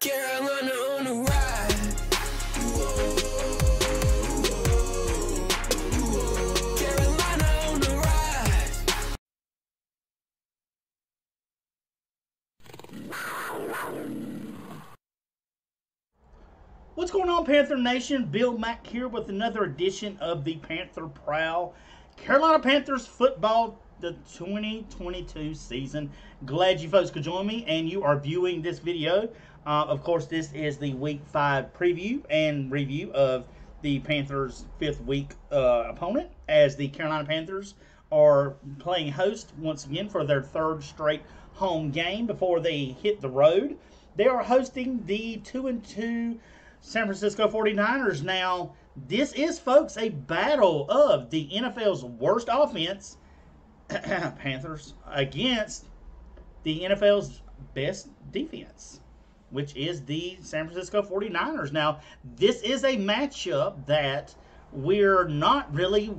Carolina on the ride. Carolina on the rise. What's going on, Panther Nation? Bill Mack here with another edition of the Panther Prowl. Carolina Panthers football, the 2022 season. Glad you folks could join me and you are viewing this video. Of course, this is the Week 5 preview and review of the Panthers' 5th week opponent, as the Carolina Panthers are playing host once again for their 3rd straight home game before they hit the road. They are hosting the 2-2 San Francisco 49ers. Now, this is, folks, a battle of the NFL's worst offense, Panthers, against the NFL's best defense, which is the San Francisco 49ers. Now, this is a matchup that we're not really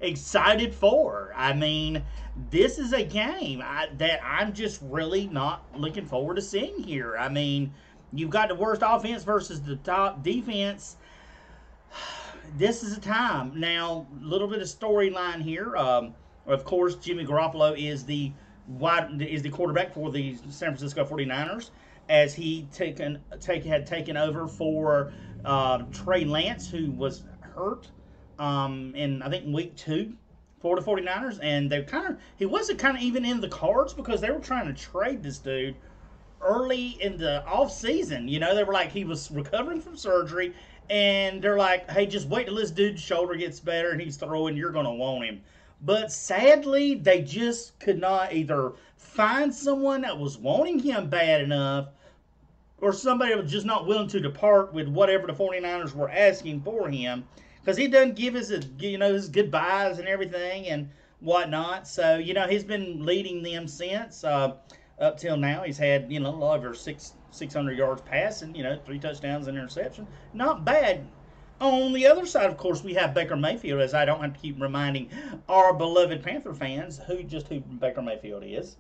excited for. I mean, this is a game that I'm just really not looking forward to seeing here. I mean, you've got the worst offense versus the top defense. This is a time. Now, a little bit of storyline here. Of course, Jimmy Garoppolo is the quarterback for the San Francisco 49ers, as he had taken over for Trey Lance, who was hurt in, I think, week 2 for the 49ers. And he wasn't even in the cards because they were trying to trade this dude early in the off season. You know, they were like, he was recovering from surgery, and they're like, hey, just wait till this dude's shoulder gets better and he's throwing, you're going to want him. But sadly, they just could not either find someone that was wanting him bad enough, or somebody that was just not willing to depart with whatever the 49ers were asking for him, because he doesn't give his goodbyes and everything and whatnot. So, he's been leading them since. Up till now, he's had, a little over 600 yards passing, 3 touchdowns and interception. Not bad. On the other side, of course, we have Baker Mayfield, as I don't have to keep reminding our beloved Panther fans who Baker Mayfield is.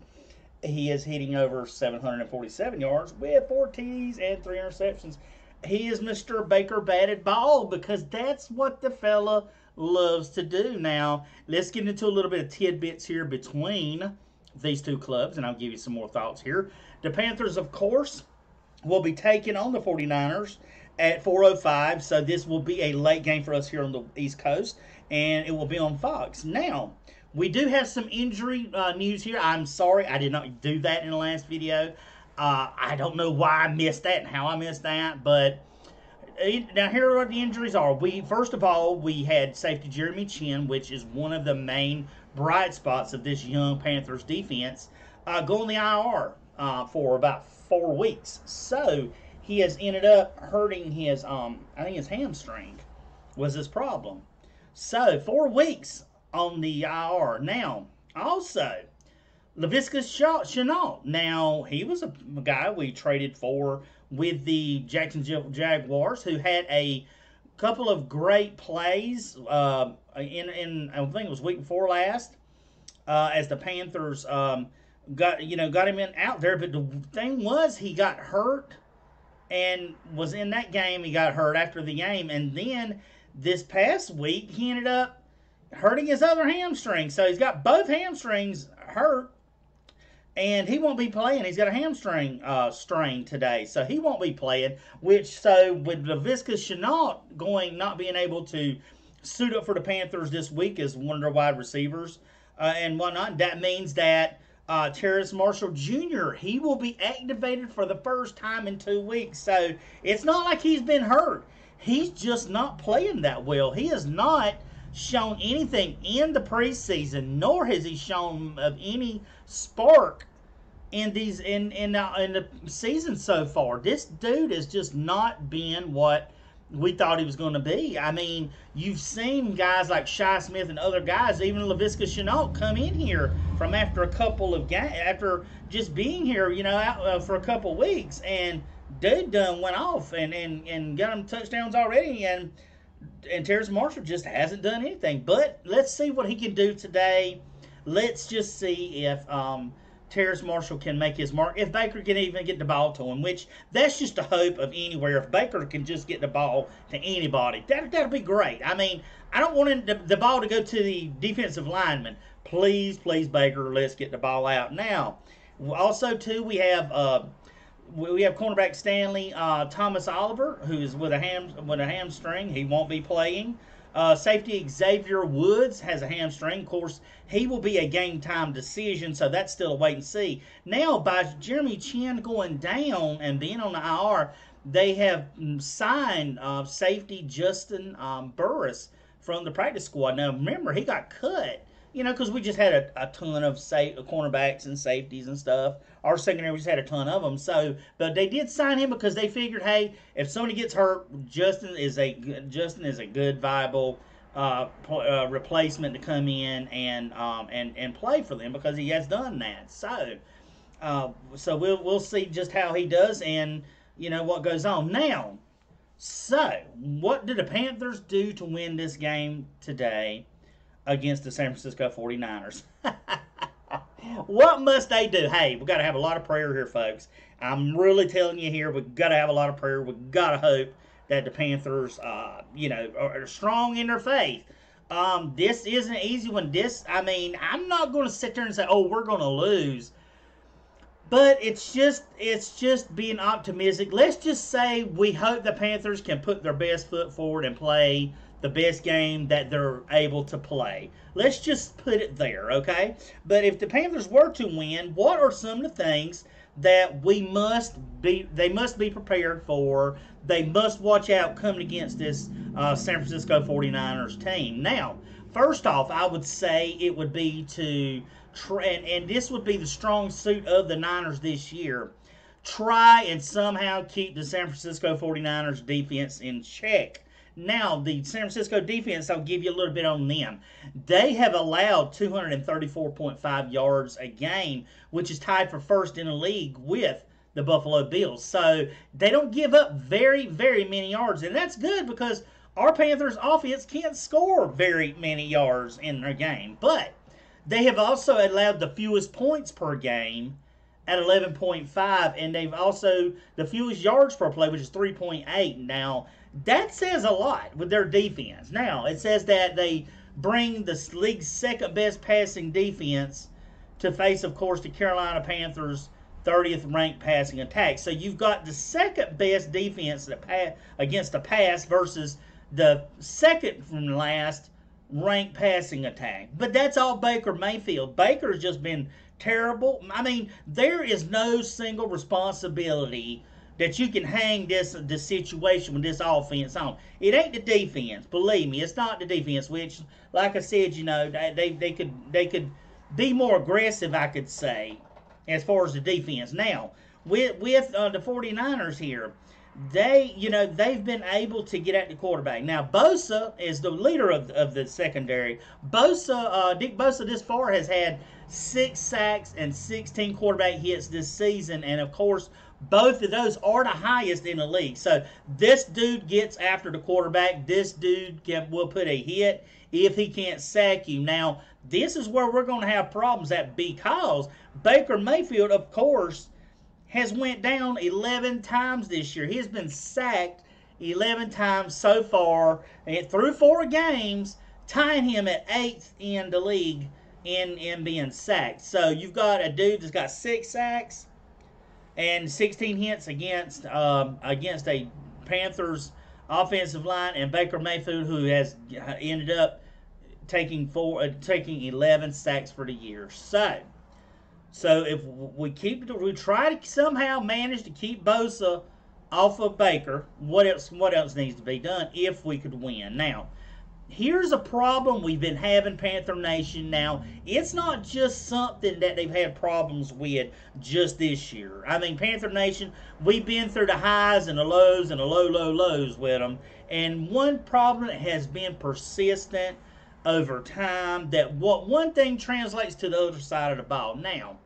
He is hitting over 747 yards with 4 TDs and 3 interceptions. He is Mr. Baker Batted Ball, because that's what the fella loves to do. Now, let's get into a little bit of tidbits here between these two clubs, and I'll give you some more thoughts here. The Panthers, of course, will be taking on the 49ers at 4:05, so this will be a late game for us here on the East Coast, and it will be on Fox. Now, we do have some injury news here. I'm sorry I did not do that in the last video. I don't know why I missed that and how I missed that, but now here are what the injuries are. First of all, we had safety Jeremy Chin, which is one of the main bright spots of this young Panthers defense, go on the IR for about 4 weeks. So he has ended up hurting his, I think his hamstring was his problem. So 4 weeks on the IR. Now, also, Laviska Shenault. Now, he was a guy we traded for with the Jacksonville Jaguars, who had a couple of great plays in I think it was week 4 last, as the Panthers got him out there. But the thing was, he got hurt and was in that game. He got hurt after the game, and then this past week he ended up hurting his other hamstring. So he's got both hamstrings hurt, and he won't be playing. He's got a hamstring strain today, so he won't be playing. So with Laviska Shenault not being able to suit up for the Panthers this week as one of their wide receivers and whatnot, that means that Terrace Marshall Jr., he will be activated for the first time in 2 weeks. So it's not like he's been hurt. He's just not playing that well. He has not shown anything in the preseason, nor has he shown of any spark in the season so far. This dude has just not been what we thought he was going to be. I mean, you've seen guys like Shi Smith and other guys, even Laviska Shenault, come in here from after a couple of games, after just being here, out for a couple of weeks, and dude done went off and got him touchdowns already, and Terrace Marshall just hasn't done anything. But let's see what he can do today. Let's just see if Terrace Marshall can make his mark. If Baker can even get the ball to him, which that's just a hope of anywhere. If Baker can just get the ball to anybody, that'll be great. I mean, I don't want the ball to go to the defensive lineman. Please, Baker, let's get the ball out now. Also, too, we have cornerback Stanley Thomas Oliver, who is with a hamstring. He won't be playing. Safety Xavier Woods has a hamstring. Of course, he will be a game-time decision, so that's still a wait and see. Now, by Jeremy Chin going down and being on the IR, they have signed safety Justin Burris from the practice squad. Now, remember, he got cut, because we just had a ton of cornerbacks and safeties and stuff. Our secondary, we just had a ton of them. So, but they did sign him because they figured, hey, if somebody gets hurt, Justin is a good, viable replacement to come in and play for them because he has done that. So we'll see just how he does and what goes on now. So what did the Panthers do to win this game today against the San Francisco 49ers? What must they do? Hey, we've got to have a lot of prayer here, folks. I'm really telling you here, we've got to have a lot of prayer. We've got to hope that the Panthers, are strong in their faith. This isn't an easy one. I'm not going to sit there and say, oh, we're going to lose. But it's just being optimistic. Let's just say we hope the Panthers can put their best foot forward and play the best game that they're able to play. Let's just put it there, okay? But if the Panthers were to win, what are some of the things that they must be prepared for? They must watch out coming against this San Francisco 49ers team. Now, first off, I would say it would be to and this would be the strong suit of the Niners this year. Try and somehow keep the San Francisco 49ers defense in check. Now, the San Francisco defense, I'll give you a little bit on them. They have allowed 234.5 yards a game, which is tied for first in the league with the Buffalo Bills. So they don't give up very, very many yards, and that's good because our Panthers offense can't score very many yards in their game. But they have also allowed the fewest points per game at 11.5, and they've also the fewest yards per play, which is 3.8. Now, that says a lot with their defense. Now, it says that they bring the league's second-best passing defense to face, of course, the Carolina Panthers' 30th ranked passing attack. So you've got the second-best defense against the pass versus the second from last ranked passing attack. But that's all Baker Mayfield. Baker has just been terrible. I mean, there is no single responsibility that you can hang this situation with this offense on. It ain't the defense. Believe me, it's not the defense, which, like I said, they could be more aggressive, I could say, as far as the defense. Now, with the 49ers here, they've been able to get at the quarterback. Now, Bosa is the leader of the secondary. Dick Bosa this far has had 6 sacks and 16 quarterback hits this season, and of course, both of those are the highest in the league. So this dude gets after the quarterback. This dude will put a hit if he can't sack you. Now, this is where we're going to have problems at because Baker Mayfield, of course, has went down 11 times this year. He has been sacked 11 times so far and through 4 games, tying him at 8th in the league in being sacked. So you've got a dude that's got 6 sacks and 16 hits against a Panthers offensive line, and Baker Mayfield, who has ended up taking 11 sacks for the year. So if we try to somehow manage to keep Bosa off of Baker, what else needs to be done if we could win? Now, here's a problem we've been having, Panther Nation. Now, it's not just something that they've had problems with just this year. I mean, Panther Nation, we've been through the highs and the lows and the lows with them. And one problem that has been persistent over time, that one thing translates to the other side of the ball. Now,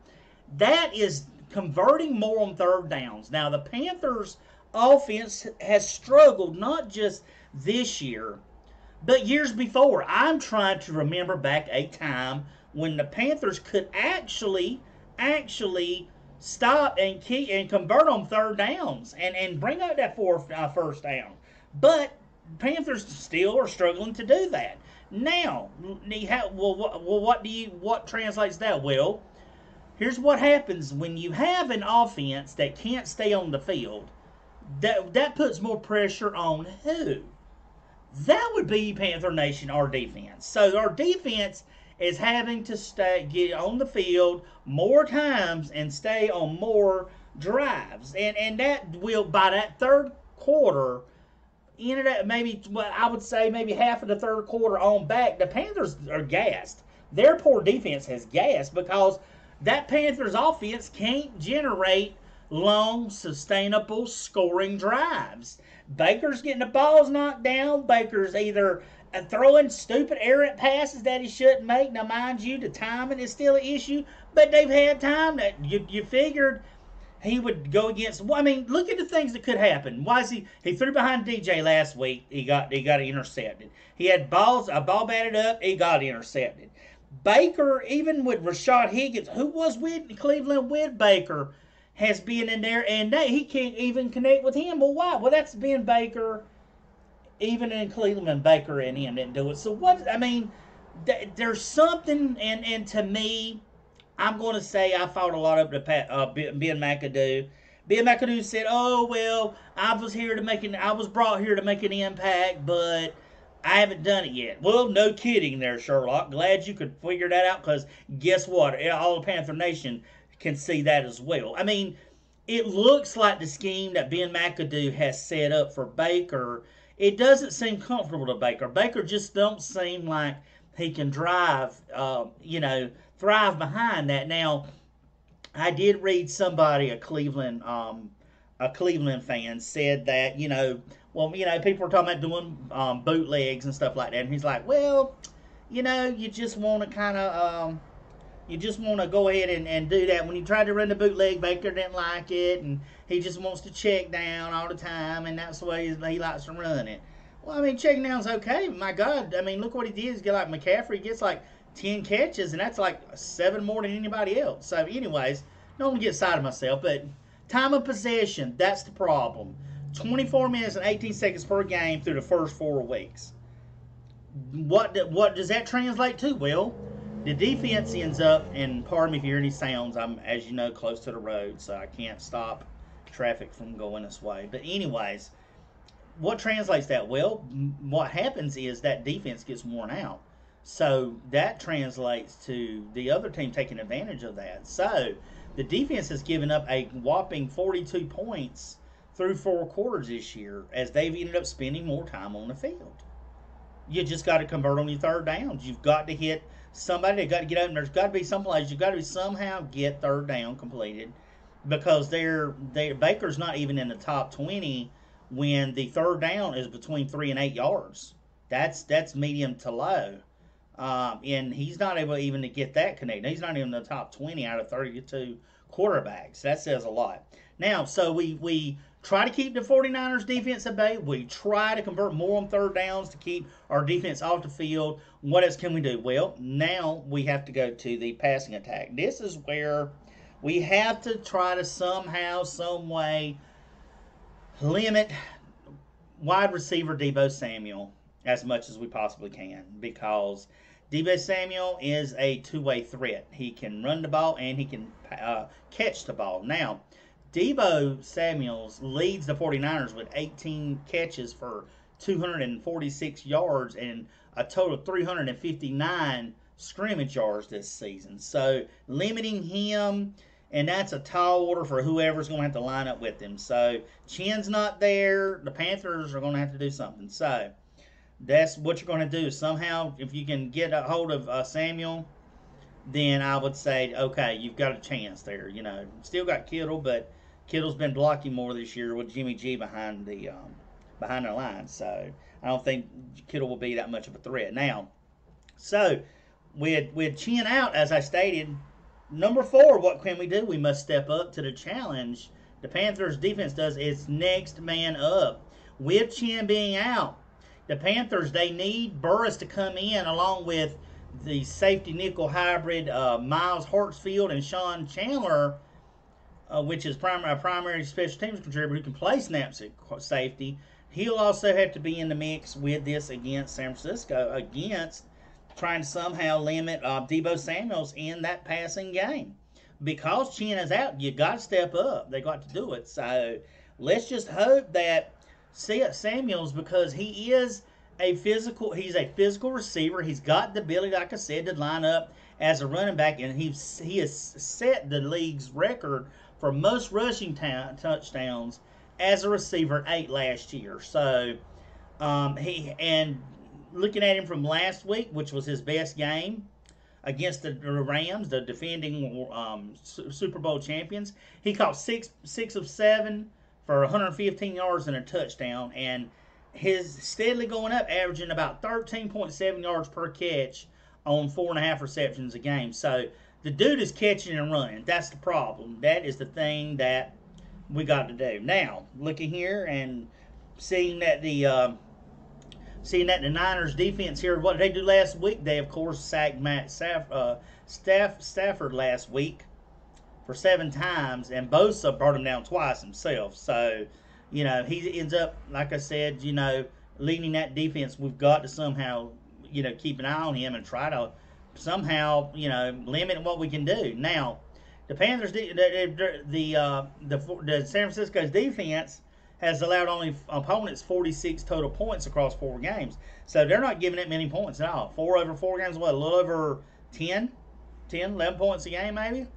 that is converting more on third downs. Now, the Panthers' offense has struggled not just this year, but years before. I'm trying to remember back a time when the Panthers could actually actually stop and keep and convert on third downs and bring up that first down. But Panthers still are struggling to do that. Now, what translates that? Well, here's what happens when you have an offense that can't stay on the field. That puts more pressure on who? That would be Panther Nation, our defense. So our defense is having to get on the field more times and stay on more drives. And that will, by that third quarter, ended up maybe, I would say maybe half of the third quarter on back, the Panthers are gassed. Their poor defense has gassed because that Panthers offense can't generate long, sustainable scoring drives. Baker's getting the balls knocked down. Baker's either throwing stupid errant passes that he shouldn't make. Now, mind you, the timing is still an issue, but they've had time that you figured he would go against. Well, I mean, look at the things that could happen. Why is he threw behind DJ last week? He got intercepted. He had a ball batted up. He got intercepted. Baker, even with Rashad Higgins, who was with Cleveland with Baker, has been in there, and he can't even connect with him. Well, why? Well, that's being Baker. Even in Cleveland, Baker and him didn't do it. So what? I mean, there's something, and to me, I'm going to say I fought a lot of Ben McAdoo. Ben McAdoo said, "Oh well, I was brought here to make an impact, but I haven't done it yet." Well, no kidding, there, Sherlock. Glad you could figure that out, because guess what? All of Panther Nation can see that as well. I mean, it looks like the scheme that Ben McAdoo has set up for Baker, it doesn't seem comfortable to Baker. Baker just don't seem like he can thrive behind that. Now, I did read somebody, a Cleveland fan, said that, people were talking about doing bootlegs and stuff like that, and he's like, well, you just want to kind of you just want to go ahead and do that. When he tried to run the bootleg, Baker didn't like it, and he just wants to check down all the time, and that's the way he likes to run it. Well, I mean, checking down's okay. My God, I mean, look what he did. He's got like McCaffrey gets like 10 catches, and that's like 7 more than anybody else. So, anyways, don't want to get excited of myself, but time of possession, that's the problem. 24 minutes and 18 seconds per game through the first 4 weeks. What does that translate to? Well, the defense ends up, and pardon me if you hear any sounds, I'm, as you know, close to the road, so I can't stop traffic from going this way. But anyways, what translates that? Well, what happens is that defense gets worn out. So that translates to the other team taking advantage of that. So the defense has given up a whopping 42 points through 4 quarters this year, as they've ended up spending more time on the field. You just got to convert on your third downs. You've got to hit somebody. They've got to get out, and there's got to be some place. You've got to somehow get third down completed, because Baker's not even in the top 20 when the third down is between 3 and 8 yards. That's medium to low. And he's not able even to get that connected. He's not even in the top 20 out of 32 quarterbacks. That says a lot. Now, so we try to keep the 49ers defense at bay. We try to convert more on third downs to keep our defense off the field. What else can we do? Well, now we have to go to the passing attack. This is where we have to try to somehow, some way, limit wide receiver DEEBO Samuel as much as we possibly can, because DEEBO Samuel is a two-way threat. He can run the ball and he can catch the ball. Now, DEEBO Samuels leads the 49ers with 18 catches for 246 yards and a total of 359 scrimmage yards this season. So limiting him, and that's a tall order for whoever's going to have to line up with him. So Chin's not there. The Panthers are going to have to do something. So that's what you're going to do. Somehow, if you can get a hold of Samuel, then I would say, okay, you've got a chance there. Still got Kittle, but Kittle's been blocking more this year with Jimmy G behind the line. So I don't think Kittle will be that much of a threat. Now, so with Chin out, as I stated, number 4, what can we do? We must step up to the challenge. The Panthers defense does its next man up. With Chin being out, the Panthers, they need Burris to come in along with the safety nickel hybrid Miles Hartsfield and Sean Chandler, which is a primary special teams contributor who can play snaps at safety. He'll also have to be in the mix with this against San Francisco, against trying to somehow limit DEEBO Samuels in that passing game. Because Chin is out, you got to step up. They got to do it. So let's just hope that Samuels, because he's a physical receiver. He's got the ability, like I said, to line up as a running back, and he has set the league's record for most rushing touchdowns as a receiver, 8 last year. So looking at him from last week, which was his best game against the Rams, the defending Super Bowl champions, he caught 6 of 7 for 115 yards and a touchdown, and his steadily going up, averaging about 13.7 yards per catch on 4.5 receptions a game. So the dude is catching and running. That's the problem. That is the thing that we got to do. Now, looking here and seeing that the Niners defense here, what did they do last week? They, of course, sacked Matt Stafford last week for 7 times, and Bosa brought him down twice himself. So, he ends up, like I said, leading that defense. We've got to somehow, keep an eye on him and try to somehow, limit what we can do. Now, the Panthers, the San Francisco's defense has allowed only opponents 46 total points across 4 games. So they're not giving it many points at all. 4 over 4 games, what, a little over 11 points a game maybe?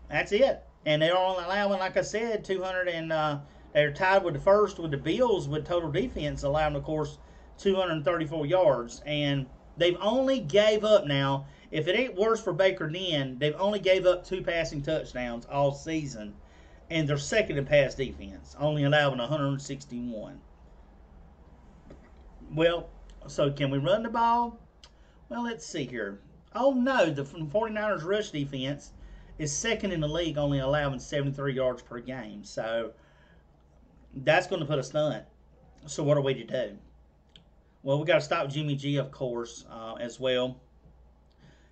That's it. And they're only allowing, like I said, 200 and they're tied with the first with the Bills with total defense, allowing, of course, 234 yards. And they've only gave up now, if it ain't worse for Baker Den, they've only gave up 2 passing touchdowns all season. And they're second in pass defense, only allowing 161. Well, so can we run the ball? Well, let's see here. Oh, no, the 49ers rush defense is second in the league, only allowing 73 yards per game. So that's going to put a stunt. So what are we to do? Well, we got to stop Jimmy G, of course, as well.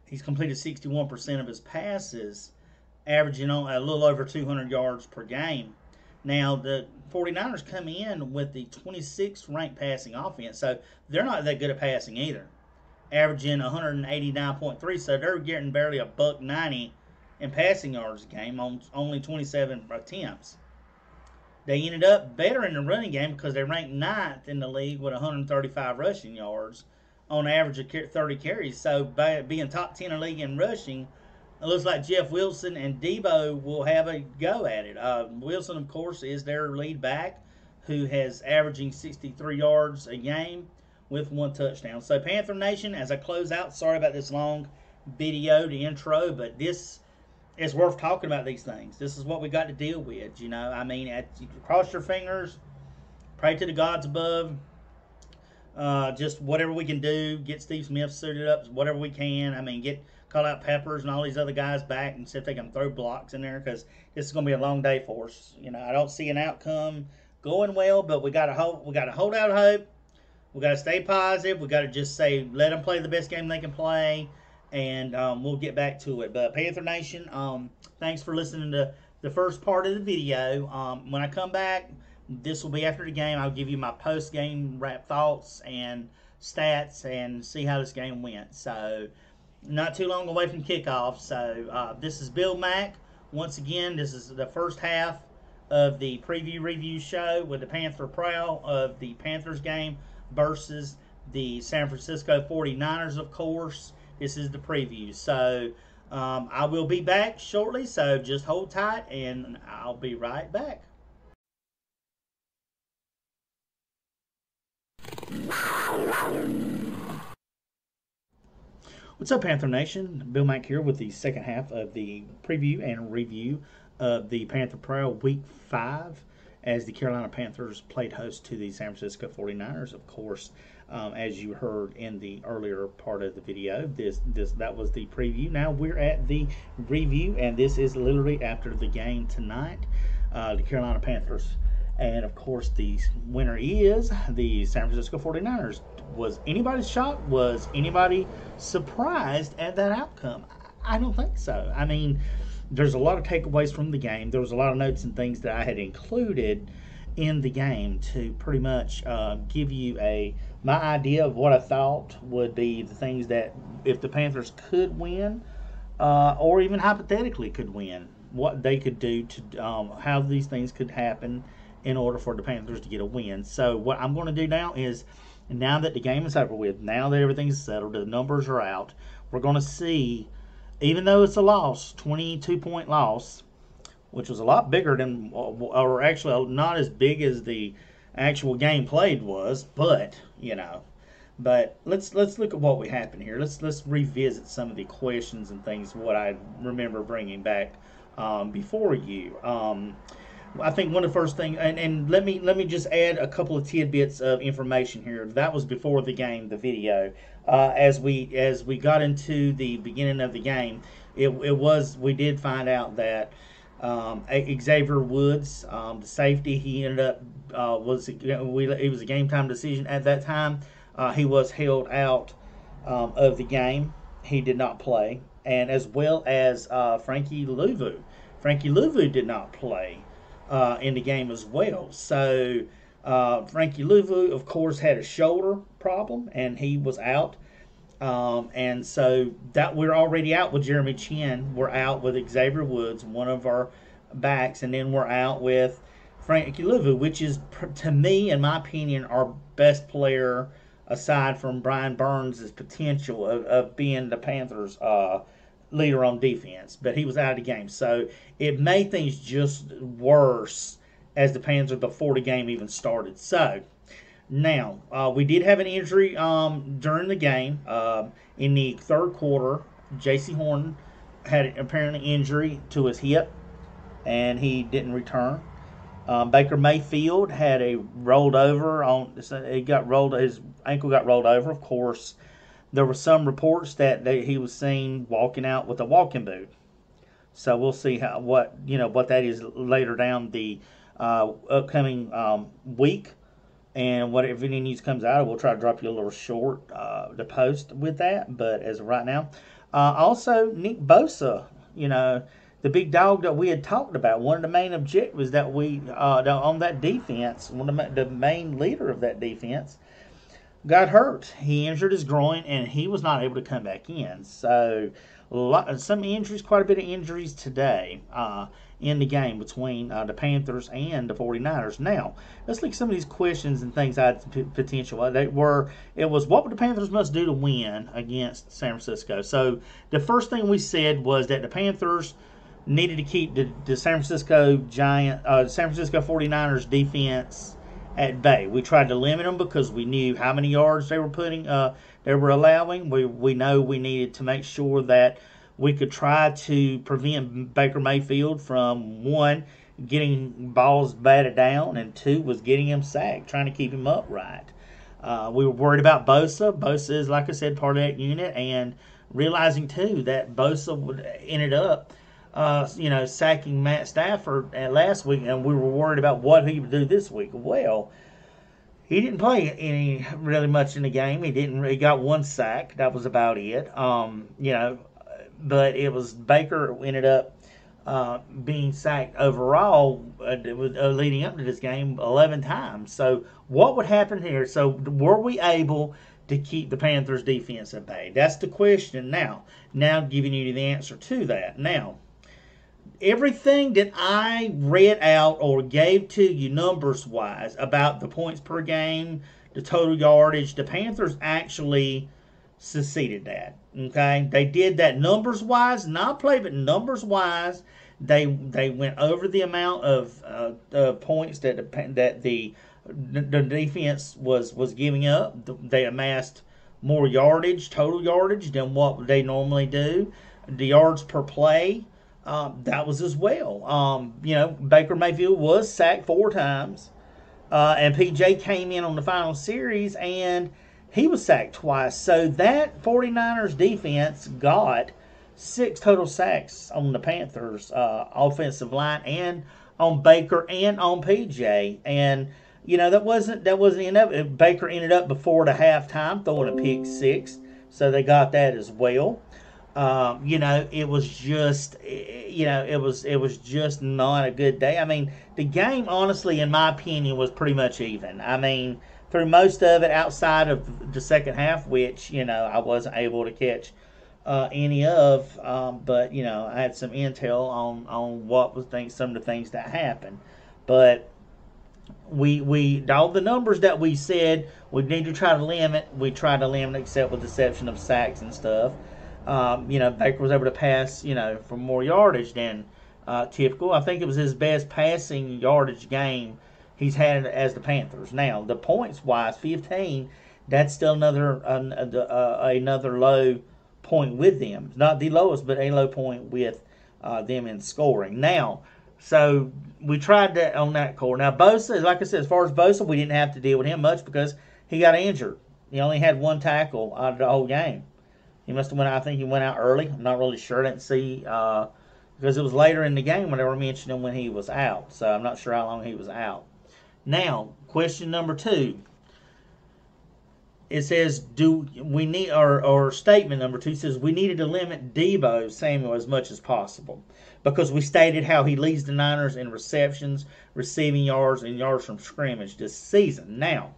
He's completed 61% of his passes, averaging on a little over 200 yards per game. Now, the 49ers come in with the 26th ranked passing offense, so they're not that good at passing either, averaging 189.3, so they're getting barely $190 in passing yards a game on only 27 attempts. They ended up better in the running game because they ranked 9th in the league with 135 rushing yards on average of 30 carries. So by being top 10 in the league in rushing, it looks like Jeff Wilson and DEEBO will have a go at it. Wilson, of course, is their lead back, who has averaging 63 yards a game with 1 touchdown. So Panther Nation, as I close out, sorry about this long video, the intro, but this is worth talking about these things. This is what we got to deal with, I mean, cross your fingers, pray to the gods above. Just whatever we can do, get Steve Smith suited up, whatever we can. I mean, call out Peppers and all these other guys back and see if they can throw blocks in there, because this is going to be a long day for us. I don't see an outcome going well, but we got to hold out hope. We got to stay positive. We got to just say, let them play the best game they can play, and we'll get back to it. But Panther Nation, thanks for listening to the first part of the video. When I come back, this will be after the game. I'll give you my post-game wrap thoughts and stats and see how this game went. So, not too long away from kickoff. So, this is Bill Mack. Once again, this is the first half of the preview review show with the Panther Prowl of the Panthers game versus the San Francisco 49ers, of course. This is the preview. So, I will be back shortly. So, just hold tight and I'll be right back. What's up, Panther Nation? Bill Mack here with the second half of the preview and review of the Panther Prowl Week 5 as the Carolina Panthers played host to the San Francisco 49ers. Of course, as you heard in the earlier part of the video, that was the preview. Now we're at the review, and this is literally after the game tonight. The Carolina Panthers And of course, the winner is the San Francisco 49ers. Was anybody shocked? Was anybody surprised at that outcome? I don't think so. I mean, there's a lot of takeaways from the game. There was a lot of notes and things that I had included in the game to pretty much give you my idea of what I thought would be the things that if the Panthers could win, or even hypothetically could win, what they could do to how these things could happen in order for the Panthers to get a win. So what I'm going to do now is, now that the game is over with, now that everything's settled, the numbers are out, we're going to see, even though it's a loss, 22-point loss, which was a lot bigger than, or actually not as big as the actual game played was, but but let's look at what we happened here. Let's revisit some of the questions and things what I remember bringing back before you. I think one of the first things, and let me just add a couple of tidbits of information here. That was before the game, the video. As we got into the beginning of the game, we did find out that Xavier Woods, the safety, he ended up it was a game time decision at that time. He was held out of the game. He did not play, and as well as Frankie Louvu. Frankie Louvu did not play in the game as well. So Frankie Louvu, of course, had a shoulder problem, and he was out. And so that we're already out with Jeremy Chin. We're out with Xavier Woods, one of our backs, and then we're out with Frankie Louvu, which is, to me, in my opinion, our best player aside from Brian Burns' potential of being the Panthers' leader on defense. But he was out of the game. So it made things just worse as the Panthers before the game even started. So now, we did have an injury during the game. In the third quarter, J.C. Horn had apparently injury to his hip, and he didn't return. Baker Mayfield had a rolled over his ankle got rolled over. Of course, there were some reports that he was seen walking out with a walking boot. So we'll see what that is later down the upcoming week. And if any news comes out, we'll try to drop you a little short to post with that. But as of right now, also Nick Bosa, the big dog that we had talked about, one of the main objectives that we on that defense, the main leader of that defense, got hurt. He injured his groin, and he was not able to come back in. So some injuries, quite a bit of injuries today in the game between the Panthers and the 49ers. Now, let's look at some of these questions and things I had potential. It was, what would the Panthers must do to win against San Francisco? So the first thing we said was that the Panthers needed to keep the San Francisco 49ers defense at bay. We tried to limit them because we knew how many yards they were allowing. We know we needed to make sure that we could try to prevent Baker Mayfield from, one, getting balls batted down, and two, was getting him sacked, trying to keep him upright. We were worried about Bosa. Bosa is, like I said, part of that unit, and realizing, too, that Bosa ended up sacking Matt Stafford last week, and we were worried about what he would do this week. Well, he didn't play really much in the game. He got one sack. That was about it. But it was Baker who ended up being sacked overall leading up to this game 11 times. So what would happen here? So were we able to keep the Panthers defense at bay? That's the question now. Now giving you the answer to that. Now, everything that I read out or gave to you numbers-wise about the points per game, the total yardage, the Panthers actually succeeded that. Okay, they did that numbers-wise, not play, but numbers-wise. They went over the amount of points that the defense was giving up. They amassed more yardage, total yardage, than what they normally do. The yards per play, that was as well. Baker Mayfield was sacked 4 times, and PJ came in on the final series, and he was sacked twice. So that 49ers defense got 6 total sacks on the Panthers offensive line and on Baker and on PJ, and that wasn't enough. Baker ended up before the halftime throwing a pick six, so they got that as well. It was just, it was just not a good day. I mean, the game, honestly, in my opinion, was pretty much even. I mean, through most of it, outside of the second half, which I wasn't able to catch any of, but I had some intel on what was some of the things that happened, but we all the numbers that we said we need to try to limit, we tried to limit, except with the exception of sacks and stuff. Baker was able to pass, for more yardage than typical. I think it was his best passing yardage game he's had as the Panthers. Now, the points wise, 15, that's still another low point with them. Not the lowest, but a low point with them in scoring. Now, so we tried that on that core. Now, Bosa, like I said, as far as Bosa, we didn't have to deal with him much because he got injured. He only had one tackle out of the whole game. He must have I think he went out early. I'm not really sure. I didn't see because it was later in the game when they were mentioning when he was out. So I'm not sure how long he was out. Now, question number 2. It says, do we need, or statement number 2 says, we needed to limit DEEBO Samuel as much as possible because we stated how he leads the Niners in receptions, receiving yards, and yards from scrimmage this season. Now,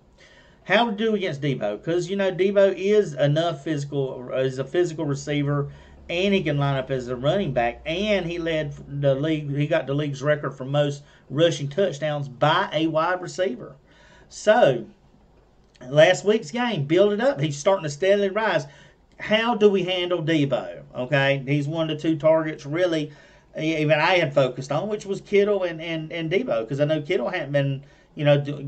how to do against DEEBO? Because, DEEBO is is a physical receiver, and he can line up as a running back, and he led the league, he got the league's record for most rushing touchdowns by a wide receiver. So, last week's game, build it up. He's starting to steadily rise. How do we handle DEEBO? Okay, he's 1 to 2 targets, really, even I had focused on, which was Kittle and DEEBO, because I know Kittle hadn't been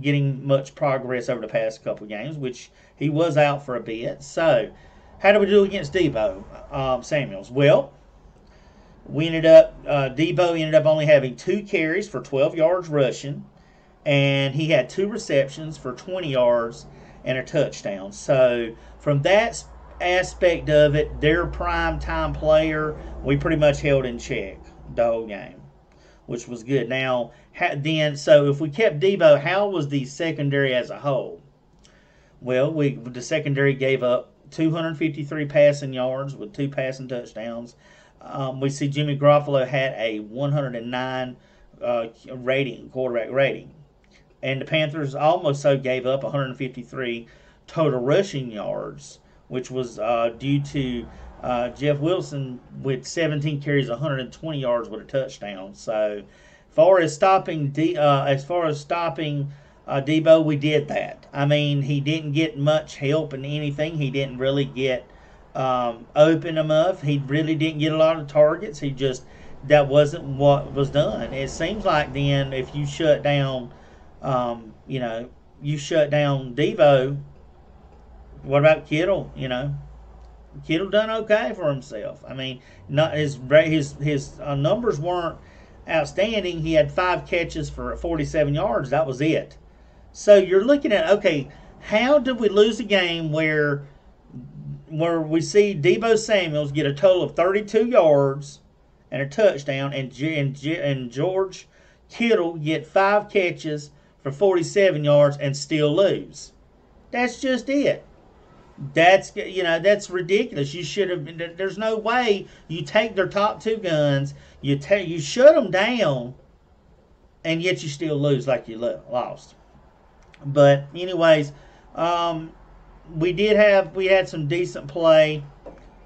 getting much progress over the past couple of games, which he was out for a bit. So, how do we do against DEEBO Samuels? Well, DEEBO ended up only having 2 carries for 12 yards rushing, and he had 2 receptions for 20 yards and a touchdown. So, from that aspect of it, their prime time player, we pretty much held in check the whole game, which was good. Now, so if we kept DEEBO, how was the secondary as a whole? Well, the secondary gave up 253 passing yards with 2 passing touchdowns. We see Jimmy Garoppolo had a 109 quarterback rating. And the Panthers almost gave up 153 total rushing yards, which was due to Jeff Wilson with 17 carries, 120 yards with a touchdown. So, as far as stopping DEEBO, we did that. I mean, he didn't get much help in anything. He didn't really get open enough. He really didn't get a lot of targets. That wasn't what was done. It seems like then if you shut down, you shut down DEEBO, what about Kittle? Kittle done okay for himself. I mean, not his numbers weren't outstanding. He had 5 catches for 47 yards. That was it. So you're looking at, okay, how did we lose a game where we see DEEBO Samuels get a total of 32 yards and a touchdown, and George Kittle get 5 catches for 47 yards and still lose? That's just it. That's ridiculous. You should have. There's no way you take their top 2 guns, you shut them down, and yet you still lose like you lost. But anyways, we had some decent play.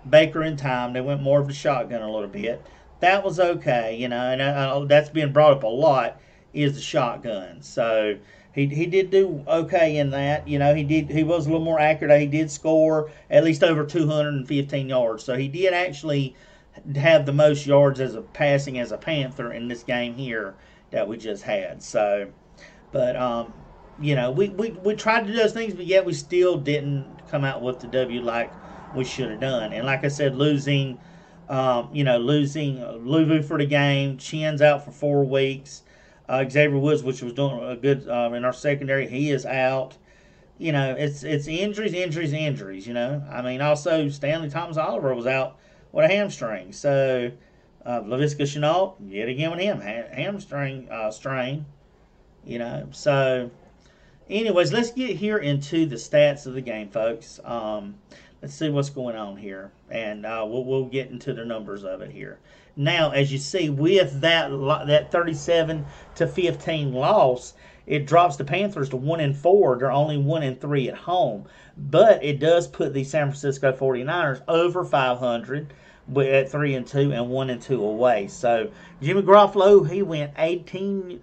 Baker in time. They went more of the shotgun a little bit. That was okay, and that's being brought up a lot, is the shotgun. So he did do okay in that. He was a little more accurate. He did score at least over 215 yards. So he did actually have the most yards passing as a Panther in this game here that we just had. So, but we tried to do those things, but yet we still didn't come out with the W like we should have done. And like I said, losing Luvu for the game, Chin's out for 4 weeks. Xavier Woods, which was doing a good in our secondary, he is out. It's injuries. I mean, also Stanley Thomas Oliver was out with a hamstring. So, LaVisca Chenault, yet again with him, hamstring strain. So anyways, let's get here into the stats of the game, folks. Let's see what's going on here, and we'll get into the numbers of it here. Now, as you see, with that 37-15 loss, it drops the Panthers to 1-4. They're only 1-3 at home, but it does put the San Francisco 49ers over 500 at 3-2 and 1-2 away. So Jimmy Garoppolo, he went 18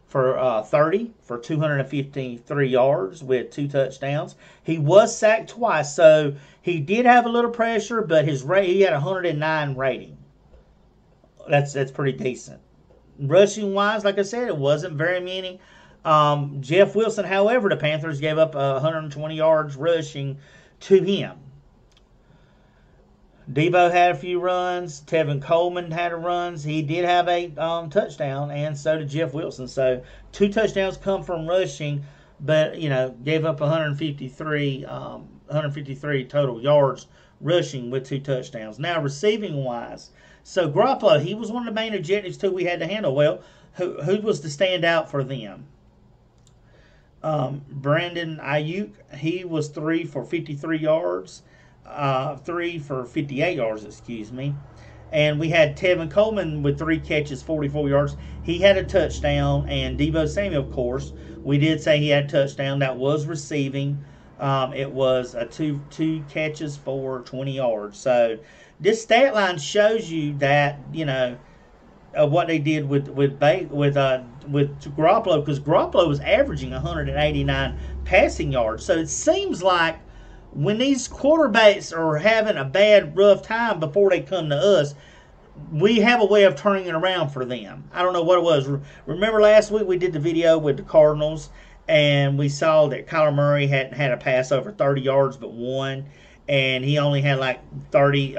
for 30 for 253 yards with 2 touchdowns. He was sacked twice, so he did have a little pressure, but he had 109 rating. That's pretty decent. Rushing wise, like I said, it wasn't very many. Jeff Wilson, however, the Panthers gave up 120 yards rushing to him. DEEBO had a few runs. Tevin Coleman had runs. He did have a touchdown, and so did Jeff Wilson. So 2 touchdowns come from rushing, but gave up 153 total yards rushing with 2 touchdowns. Now receiving wise, so Garoppolo, he was one of the main objectives too we had to handle. Well, who was the standout for them? Brandon Ayuk, he was 3 for 53 yards. 3 for 58 yards, excuse me. And we had Tevin Coleman with 3 catches, 44 yards. He had a touchdown. And DEEBO Samuel, of course, we did say he had a touchdown. That was receiving. It was a two catches for 20 yards. So this stat line shows you that, what they did with Garoppolo, because Garoppolo was averaging 189 passing yards. So it seems like when these quarterbacks are having a bad, rough time before they come to us, we have a way of turning it around for them. I don't know what it was. Remember last week we did the video with the Cardinals, and we saw that Kyler Murray hadn't had a pass over 30 yards but one, and he only had like 30.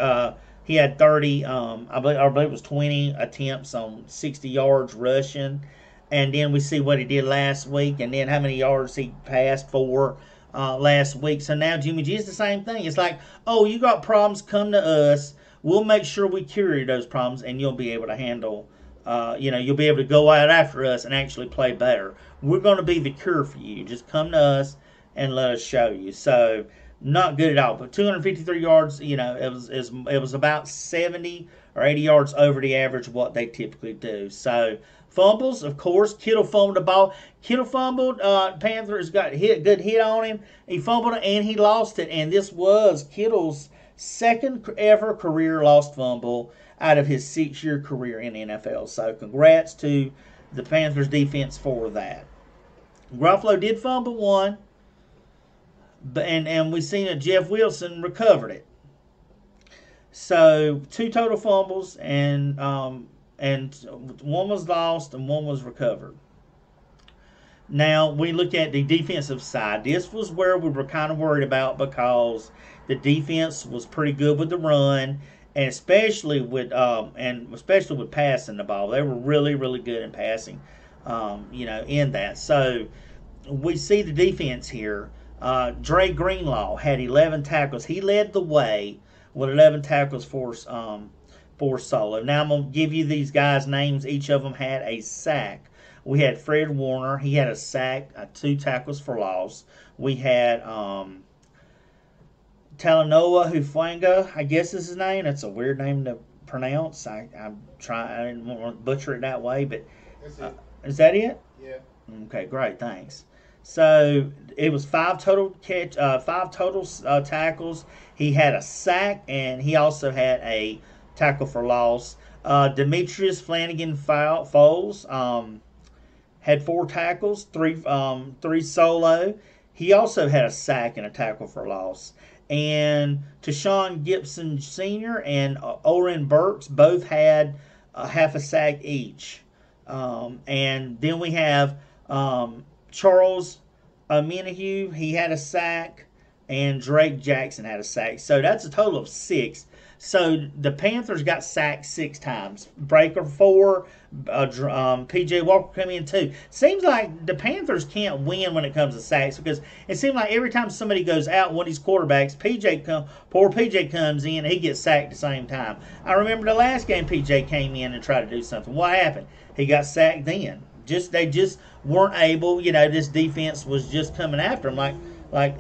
He had 30. I believe it was 20 attempts on 60 yards rushing, and then we see what he did last week, and then how many yards he passed for. Last week. So now Jimmy G is the same thing. It's like, oh, you got problems, come to us. We'll make sure we cure those problems, and you'll be able to handle, you'll be able to go out after us and actually play better. We're going to be the cure for you. Just come to us and let us show you. So not good at all. But 253 yards, it was about 70 or 80 yards over the average of what they typically do. So fumbles, of course. Kittle fumbled the ball. Kittle fumbled. Panthers got good hit on him. He fumbled it and he lost it. And this was Kittle's second ever career lost fumble out of his 6-year career in the NFL. So congrats to the Panthers defense for that. Garoppolo did fumble one, and we seen that Jeff Wilson recovered it. So 2 total fumbles, and one was lost and one was recovered. Now we look at the defensive side. This was where we were kind of worried about, because the defense was pretty good with the run, and especially with passing the ball. They were really, really good in passing. In that. So we see the defense here. Dre Greenlaw had 11 tackles. He led the way with 11 tackles for solo. Now I'm going to give you these guys' names. Each of them had a sack. We had Fred Warner. He had a sack, 2 tackles for loss. We had Talanoa Hufanga, I guess is his name. That's a weird name to pronounce. I didn't want to butcher it that way, but is that it? Yeah. Okay, great, thanks. So it was 5 total tackles. He had a sack, and he also had a tackle for loss. Demetrius Flanagan Foles had 4 tackles, 3 solo. He also had a sack and a tackle for loss. And Tashawn Gibson Sr. and Oren Burks both had half a sack each. And then we have Charles Menahue. He had a sack, and Drake Jackson had a sack. So that's a total of 6. So the Panthers got sacked 6 times. Breaker 4, P.J. Walker come in 2. Seems like the Panthers can't win when it comes to sacks because it seems like every time somebody goes out, one of these quarterbacks, poor P.J. comes in, he gets sacked at the same time. I remember the last game P.J. came in and tried to do something. What happened? He got sacked then. They just weren't able. This defense was just coming after him. Like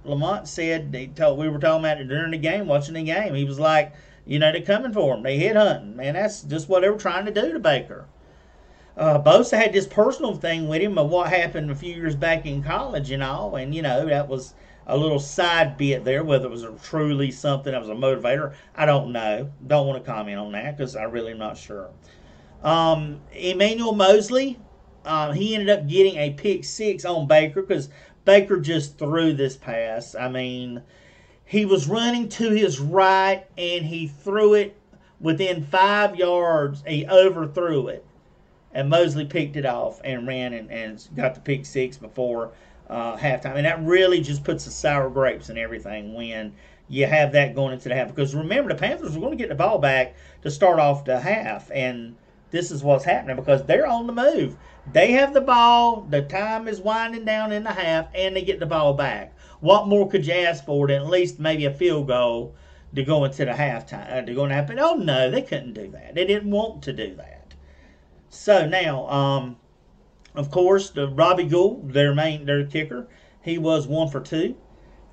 Lamont said, we were talking about it during the game, watching the game. He was like, they're coming for him. They hit hunting. Man, that's just what they were trying to do to Baker. Bosa had this personal thing with him of what happened a few years back in college and all. And, that was a little side bit there, whether it was truly something that was a motivator. I don't know. Don't want to comment on that because I really am not sure. Emmanuel Mosley, he ended up getting a pick 6 on Baker because Baker just threw this pass. I mean, he was running to his right and he threw it within 5 yards. He overthrew it. And Mosley picked it off and ran and got the pick 6 before halftime. And that really just puts the sour grapes and everything when you have that going into the half. Because remember, the Panthers were going to get the ball back to start off the half. And this is what's happening because they're on the move. They have the ball. The time is winding down in the half, and they get the ball back. What more could you ask for than at least maybe a field goal to go into the halftime? To go into half? Oh no, they couldn't do that. They didn't want to do that. So now, of course, the Robbie Gould, their kicker, he was 1 for 2,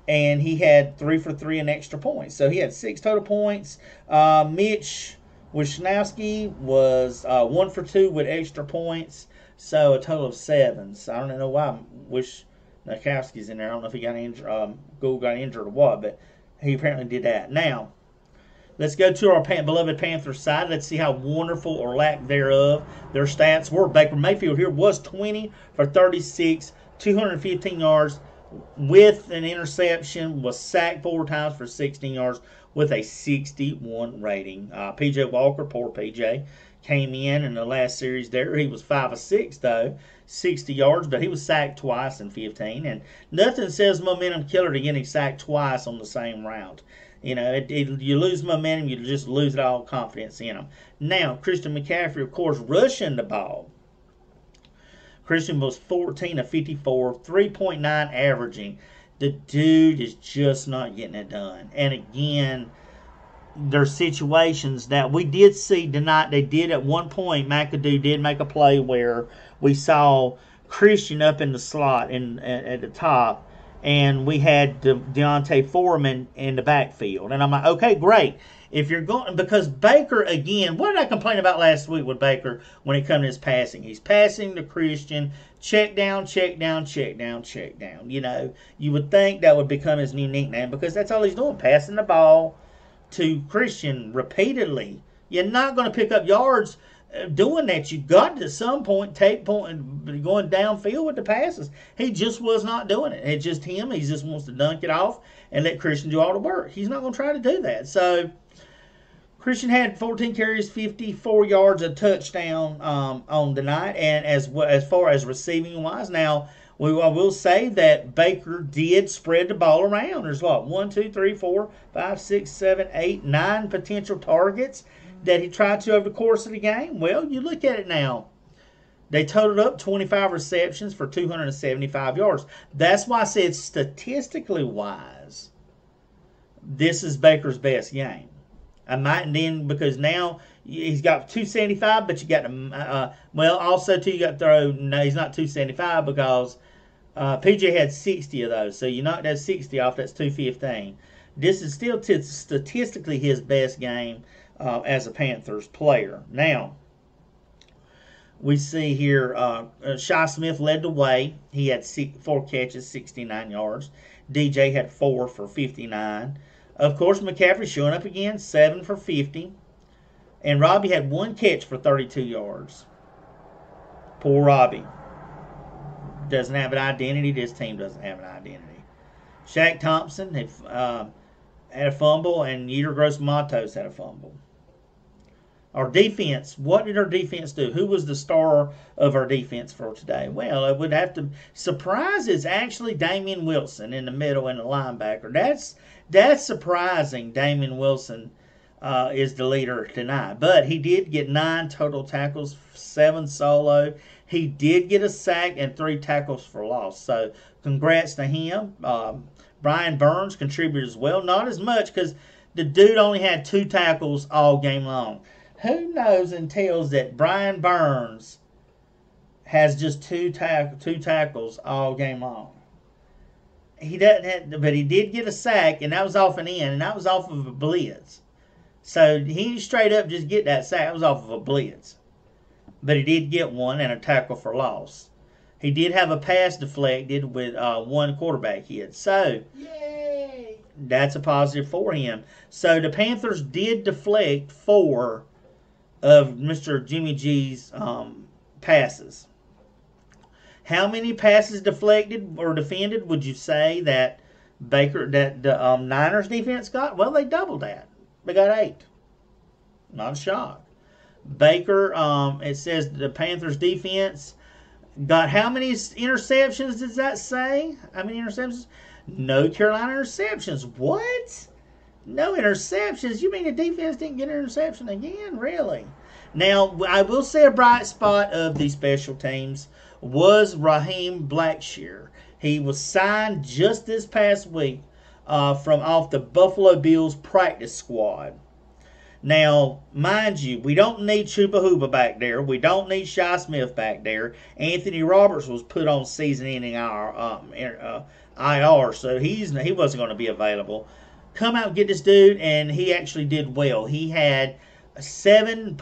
and he had 3 for 3 in extra points. So he had 6 total points. Mitch Wisnowski was 1 for 2 with extra points, so a total of 7. So I don't know why Wisnowski's in there. I don't know if he got injured, Gould got injured or what, but he apparently did that. Now, let's go to our beloved Panthers side. Let's see how wonderful or lack thereof their stats were. Baker Mayfield here was 20 for 36, 215 yards with an interception, was sacked 4 times for 16 yards with a 61 rating. P.J. Walker, poor P.J., came in the last series there. He was 5 of 6, though, 60 yards, but he was sacked twice in 15. And nothing says momentum killer to getting sacked twice on the same route. You lose momentum, you just lose all confidence in them. Now, Christian McCaffrey, of course, rushing the ball. Christian was 14 of 54, 3.9 averaging. The dude is just not getting it done. And again, there's situations that we did see tonight. They did at one point, McAdoo did make a play where we saw Christian up in the slot at the top, and we had Deontay Foreman in the backfield. And I'm like, okay, great. If you're going, because Baker, again, what did I complain about last week with Baker when it comes to his passing? He's passing to Christian, check down, check down, check down, check down. You would think that would become his new nickname because that's all he's doing, passing the ball to Christian repeatedly. You're not going to pick up yards doing that. You got to at some point take point going downfield with the passes. He just was not doing it. It's just him. He just wants to dunk it off and let Christian do all the work. He's not going to try to do that. So Christian had 14 carries, 54 yards, a touchdown on the night. And as far as receiving wise, now I will say that Baker did spread the ball around. There's 1, 2, 3, 4, 5, 6, 7, 8, 9 potential targets that he tried to over the course of the game. Well, you look at it now. They totaled up 25 receptions for 275 yards. That's why I said statistically wise, this is Baker's best game. I might then, because now he's got 275, but you got to, also too, you got to throw, no, he's not 275 because PJ had 60 of those. So you knock that 60 off, that's 215. This is still statistically his best game as a Panthers player. Now, we see here Shi Smith led the way. He had 4 catches, 69 yards. DJ had 4 for 59. Of course, McCaffrey showing up again, 7 for 50. And Robbie had 1 catch for 32 yards. Poor Robbie. Doesn't have an identity. This team doesn't have an identity. Shaq Thompson had a fumble, and Yetur Gross-Matos had a fumble. Our defense, what did our defense do? Who was the star of our defense for today? Well, it would have to surprise is actually Damian Wilson in the middle and the linebacker. That's surprising, Damian Wilson is the leader tonight. But he did get 9 total tackles, 7 solo. He did get a sack and 3 tackles for loss. So congrats to him. Brian Burns contributed as well. Not as much because the dude only had 2 tackles all game long. Who knows and tells that Brian Burns has just two tackles all game long? He doesn't have, but he did get a sack, and that was off an end, and that was off of a blitz. So he didn't straight up just get that sack. It was off of a blitz. But he did get one and a tackle for loss. He did have a pass deflected with 1 quarterback hit. So, yay! That's a positive for him. So the Panthers did deflect 4 of Mr. Jimmy G's passes. How many passes deflected or defended would you say that the Niners defense got? Well, they doubled that. They got 8. Not a shock. Baker, it says the Panthers defense got how many interceptions does that say? How many interceptions? No Carolina interceptions. What? No interceptions? You mean the defense didn't get an interception again? Really? Now, I will say a bright spot of the special teams was Raheem Blackshear. He was signed just this past week from off the Buffalo Bills practice squad. Now, mind you, we don't need Chuba Huba back there. We don't need Shi Smith back there. Anthony Roberts was put on season-ending IR, so he wasn't going to be available. Come out and get this dude, and he actually did well. He had 7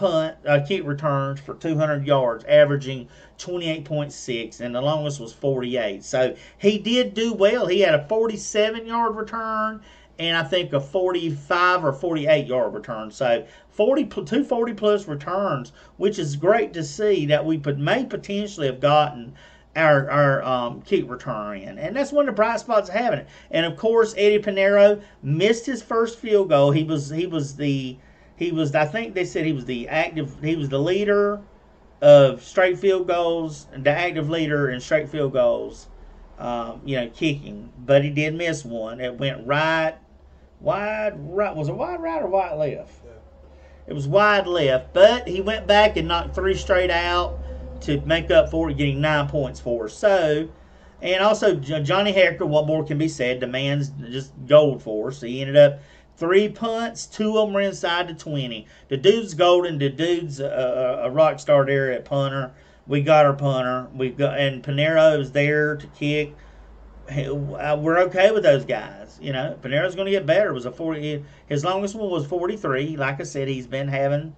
kick returns for 200 yards, averaging 28.6, and the longest was 48. So he did do well. He had a 47-yard return and I think a 45 or 48-yard return. So 40-plus returns, which is great to see that we may potentially have gotten our kick return in. And that's one of the bright spots of having it. And, of course, Eddie Pinheiro missed his first field goal. I think they said he was the leader of straight field goals, the active leader in straight field goals, kicking. But he did miss one. It went wide right. Was it wide right or wide left? Yeah. It was wide left. But he went back and knocked 3 straight out to make up for it, getting 9 points for us. So, and also Johnny Hecker, what more can be said? The man's just gold for us. He ended up 3 punts, 2 of them were inside the 20. The dude's golden. The dude's a rock star there at punter. We got our punter. And Pinheiro is there to kick. We're okay with those guys. Pinheiro's going to get better. It was a 40. His longest one was 43. Like I said, he's been having,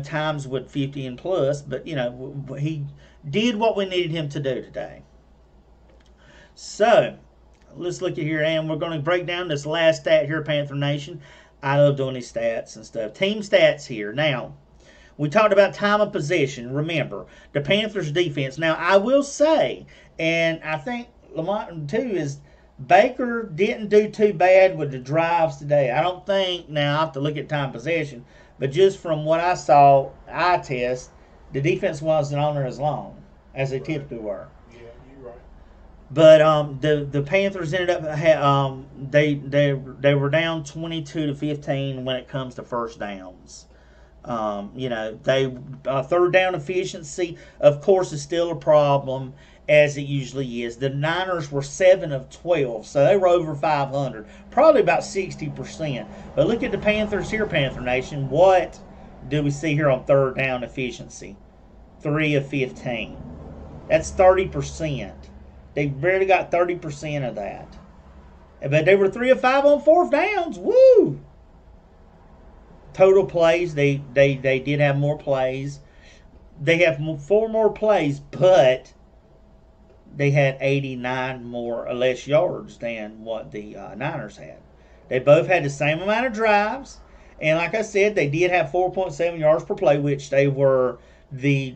times with 50 and plus. But he did what we needed him to do today. So let's look at here, and we're going to break down this last stat here, Panther Nation. I love doing these stats and stuff. Team stats here. Now, we talked about time of possession. Remember, the Panthers defense. Now, I will say, and I think Lamont too, is Baker didn't do too bad with the drives today. I don't think, now I have to look at time possession, but just from what I saw, eye test, the defense wasn't on there as long as they typically were. But the Panthers ended up they were down 22-15 when it comes to first downs. Third down efficiency, of course, is still a problem as it usually is. The Niners were 7 of 12, so they were over 500, probably about 60%. But look at the Panthers here, Panther Nation. What do we see here on third down efficiency? 3 of 15. That's 30%. They barely got 30% of that. But they were 3 of 5 on fourth downs. Woo! Total plays, they did have more plays. They have 4 more plays, but they had 89 more or less yards than what the Niners had. They both had the same amount of drives. And like I said, they did have 4.7 yards per play, which the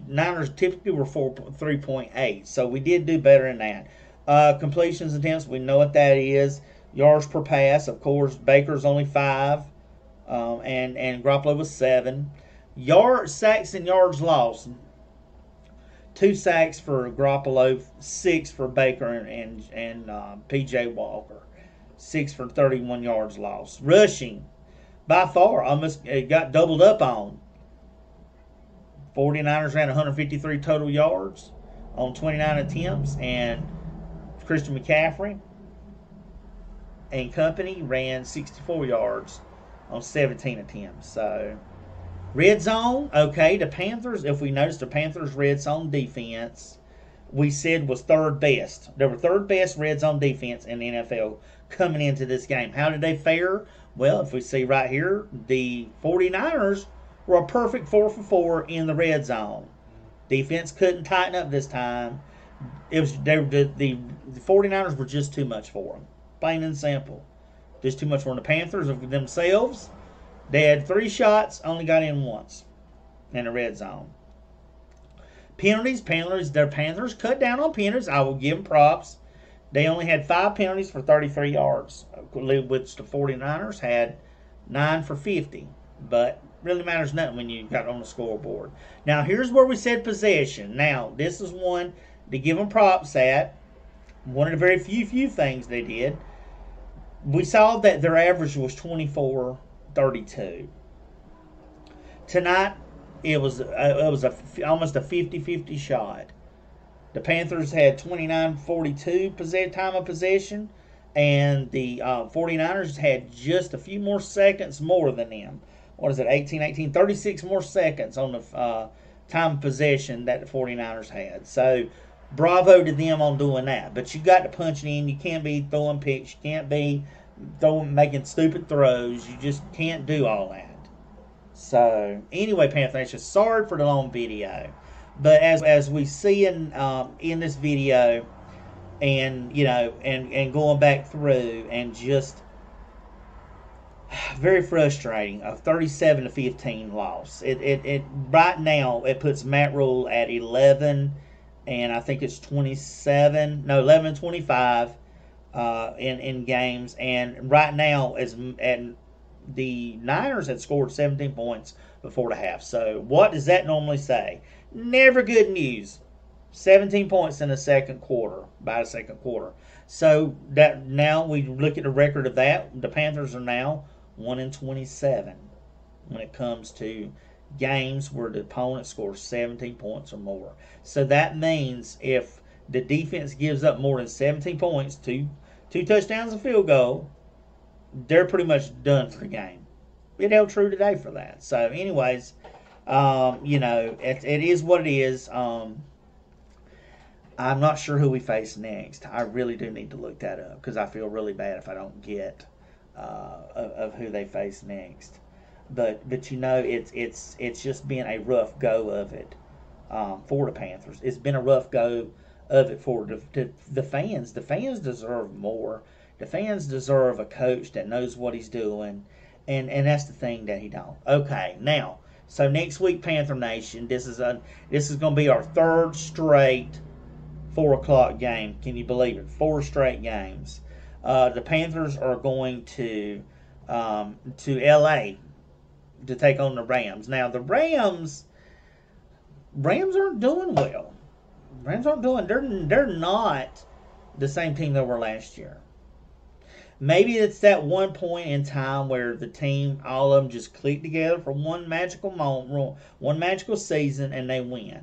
Niners typically were 3.8, so we did do better in that. Completions attempts, we know what that is. Yards per pass, of course, Baker's only 5, and Garoppolo was 7. Sacks and yards lost. 2 sacks for Garoppolo, 6 for Baker and P.J. Walker. 6 for 31 yards lost. Rushing. by far, almost it got doubled up on. 49ers ran 153 total yards on 29 attempts, and Christian McCaffrey and company ran 64 yards on 17 attempts. So, red zone, okay, the Panthers, if we notice the Panthers' red zone defense, we said was third best. They were third best red zone defense in the NFL coming into this game. How did they fare? Well, if we see right here, the 49ers were a perfect 4 for 4 in the red zone. Defense couldn't tighten up this time. The 49ers were just too much for them. Plain and simple. Just too much for them. The Panthers themselves, they had 3 shots, only got in once in the red zone. Penalties, their Panthers cut down on penalties. I will give them props. They only had 5 penalties for 33 yards, which the 49ers had 9 for 50. But really matters nothing when you got on the scoreboard. Now, here's where we said possession. Now, this is one to give them props at. One of the very few things they did. We saw that their average was 24-32. Tonight, it was almost a 50-50 shot. The Panthers had 29-42 time of possession, and the 49ers had just a few more seconds more than them. What is it, 18, 36 more seconds on the time of possession that the 49ers had. So, bravo to them on doing that. But you got to punch it in. You can't be throwing picks. You can't be making stupid throws. You just can't do all that. So, anyway, Panther Nation, sorry for the long video. But as we see in this video, and and going back through, and just very frustrating, a 37-15 loss. It right now it puts Matt Rule at 11, and I think it's 11-25 in games. And right now the Niners had scored 17 points before the half. So what does that normally say? Never good news. 17 points in the second quarter, by the second quarter. So that now we look at the record of that. The Panthers are now 1-27 when it comes to games where the opponent scores 17 points or more. So that means if the defense gives up more than 17 points, two touchdowns and field goal, they're pretty much done for the game. It held true today for that. So anyways, it is what it is. I'm not sure who we face next. I really do need to look that up because I feel really bad if I don't get of who they face next. But it's just been a rough go of it for the Panthers. It's been a rough go of it for the fans. The fans deserve more. The fans deserve a coach that knows what he's doing, and that's the thing that he don't. Okay, now so next week, Panther Nation, this is going to be our third straight 4 o'clock game. Can you believe it? 4 straight games. The Panthers are going to LA to take on the Rams. Now the Rams aren't doing well. Rams aren't doing. They're not the same team they were last year. Maybe it's that one point in time where the team, all of them, just click together for one magical moment, one magical season, and they win.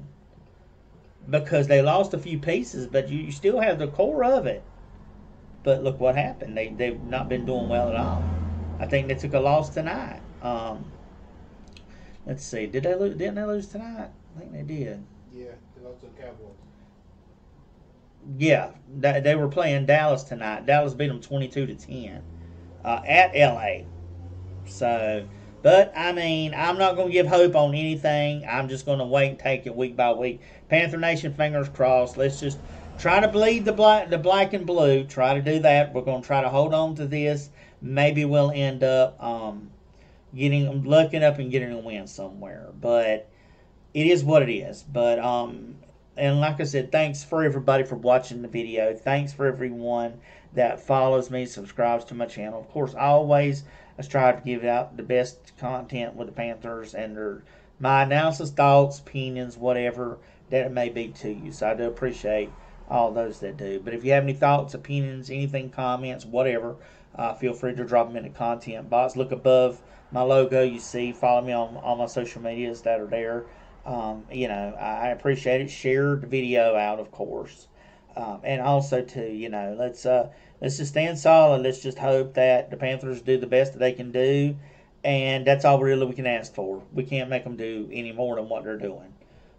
Because they lost a few pieces, but you still have the core of it. But look what happened. They've not been doing well at all. I think they took a loss tonight. Let's see. Didn't they lose tonight? I think they did. Yeah, they lost to the Cowboys. Yeah, they were playing Dallas tonight. Dallas beat them 22-10 at LA. So, but I mean, I'm not going to give hope on anything. I'm just going to wait and take it week by week. Panther Nation, fingers crossed. Let's just try to bleed the black and blue. Try to do that. We're going to try to hold on to this. Maybe we'll end up looking up and getting a win somewhere. But it is what it is. But and like I said, thanks for everybody for watching the video. Thanks for everyone that follows me, subscribes to my channel. Of course, I strive to give out the best content with the Panthers and my analysis, thoughts, opinions, whatever that it may be to you. So I do appreciate all those that do. But if you have any thoughts, opinions, anything, comments, whatever, feel free to drop them in the content box. Look above my logo. You see, follow me on all my social medias that are there. I appreciate it. Share the video out, of course, and also too, let's just stand solid. Let's just hope that the Panthers do the best that they can do, and that's all really we can ask for. We can't make them do any more than what they're doing.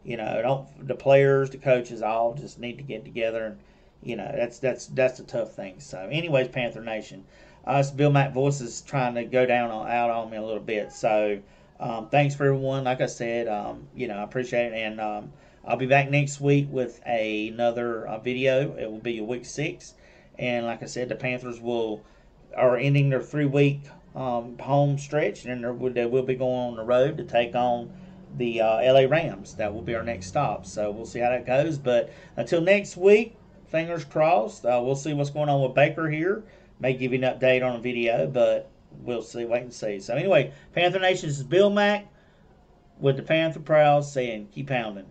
Don't the players, the coaches, all just need to get together, and that's the tough thing. So, anyways, Panther Nation, it's Bill Mack Voices trying to go out on me a little bit. So. Thanks for everyone. Like I said, I appreciate it, and I'll be back next week with another video. It will be a week 6, and like I said, the Panthers are ending their 3-week home stretch, and they will be going on the road to take on the LA Rams. That will be our next stop. So we'll see how that goes. But until next week, fingers crossed. We'll see what's going on with Baker here. May give you an update on a video, but. We'll see. Wait and see. So anyway, Panther Nation, this is Bill Mack with the Panther Prowl saying keep pounding.